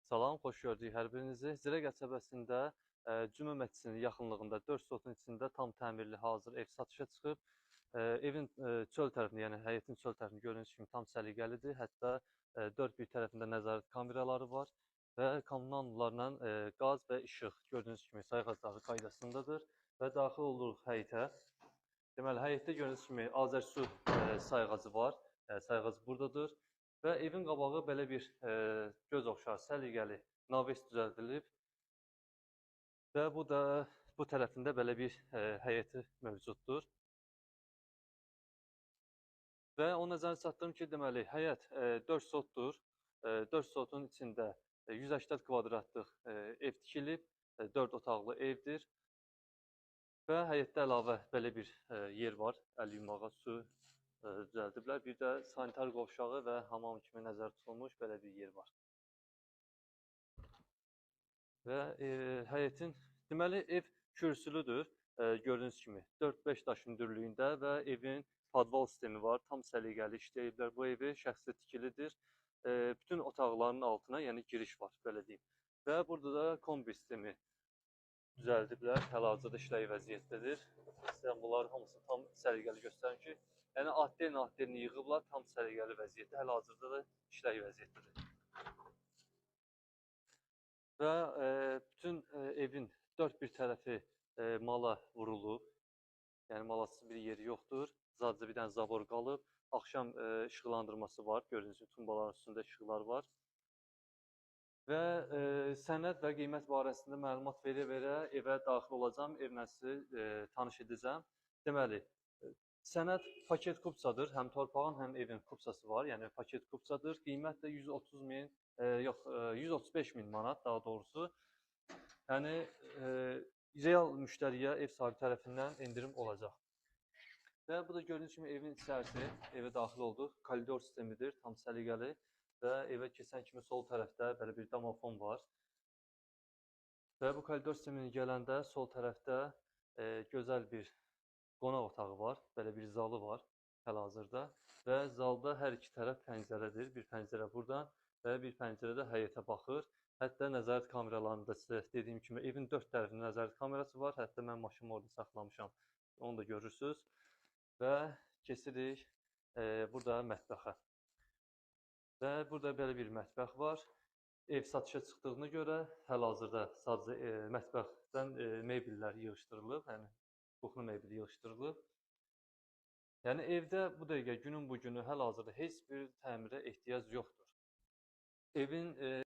Salam, xoş gördük hər birinizi. Zirə qəsəbəsində Cümə məscidinin yaxınlığında 4 sotun içində tam təmirli hazır ev satışa çıxıb. Evin çöl tərəfində, yəni həyətin çöl tərəfində gördüyünüz kimi tam səliqəlidir. Hətta dörd bir tərəfində nəzarət kameraları var və kommunallarla qaz və işıq gördüyünüz kimi sayğacları qaydasındadır və daxil oluruq həyətə. Deməli, həyətdə gördüyünüz kimi Azərsu sayğacı var. Sayğacı buradadır. Və evin qabağı belə bir göz oxşar, səliqəli naves düzəldilib və bu tərəfində belə bir həyəti mövcuddur. Və o nəzərə çatdırım ki, deməli, həyət 4 sotdur. 4 sotun içində 180 kvadratlıq ev tikilib, 4 otaqlı evdir. Və həyətdə əlavə belə bir yer var, əl yumağa su düzəldiblər. Bir də sanitar qovşağı və hamam kimi nəzərdə tutulmuş belə bir yer var. Və həyətin, deməli, ev kürsülüdür, gördüyünüz kimi 4-5 daş hündürlüyündə və evin padval sistemi var, tam səliqəli işləyiblər bu evi, şəxsi tikilidir. Bütün otaqların altına, yəni giriş var, belə deyim. Və burada da kombi sistemi düzəldiblər, hal-hazırda işləyi vəziyyətdədir. Sizə bunların hamısını tam səliqəli göstərim ki, yəni atdelini yığıblar, tam səliqəli vəziyyətdə, hal-hazırda da işləyi vəziyyətdədir. Və bütün evin dörd bir tərəfi mala vurulub, yəni malasız bir yeri yoxdur. Sadəcə bir dənə zabor qalıb, axşam işıqlandırması var, gördüyünüz kimi tumbaların üstündə işıqlar var. Və sənəd və qiymət barəsində məlumat verə-verə evə daxil olacam, evlə sizi tanış edəcəm. Deməli, sənəd paket kupçadır, həm torpağın, həm evin kupçası var, yəni paket kupçadır. Qiymət də 130 min, yox, 135 min manat daha doğrusu. Yəni, real müştəriyə ev sahibi tərəfindən endirim olacaq. Və bu da gördüyünüz kimi evin içərisi, evə daxil olduq, koridor sistemidir, tam səliqəli. Və evə keçən kimi sol tərəfdə belə bir domofon var. Və bu koridor sisteminə gələndə sol tərəfdə gözəl bir qonaq otağı var, belə bir zalı var hal-hazırda. Və zalda hər iki tərəf pəncərədir. Bir pəncərə buradan və bir pəncərə də həyətə baxır. Hətta nəzarət kameralarında sizə dediyim kimi evin dörd tərəfində nəzarət kamerası var. Hətta mən maşınımı orada saxlamışam. Onu da görürsünüz. Və keçirik burada mətbəxə. Və burada belə bir mətbəx var. Ev satışa çıxdığına görə hal-hazırda sadəcə mətbəxdən mebellər yığışdırılıb, yəni buxnu mebeli yığışdırılıb. Yəni evdə bu dəqiqə günün bu günü hal-hazırda heç bir təmirə ehtiyac yoxdur. Evin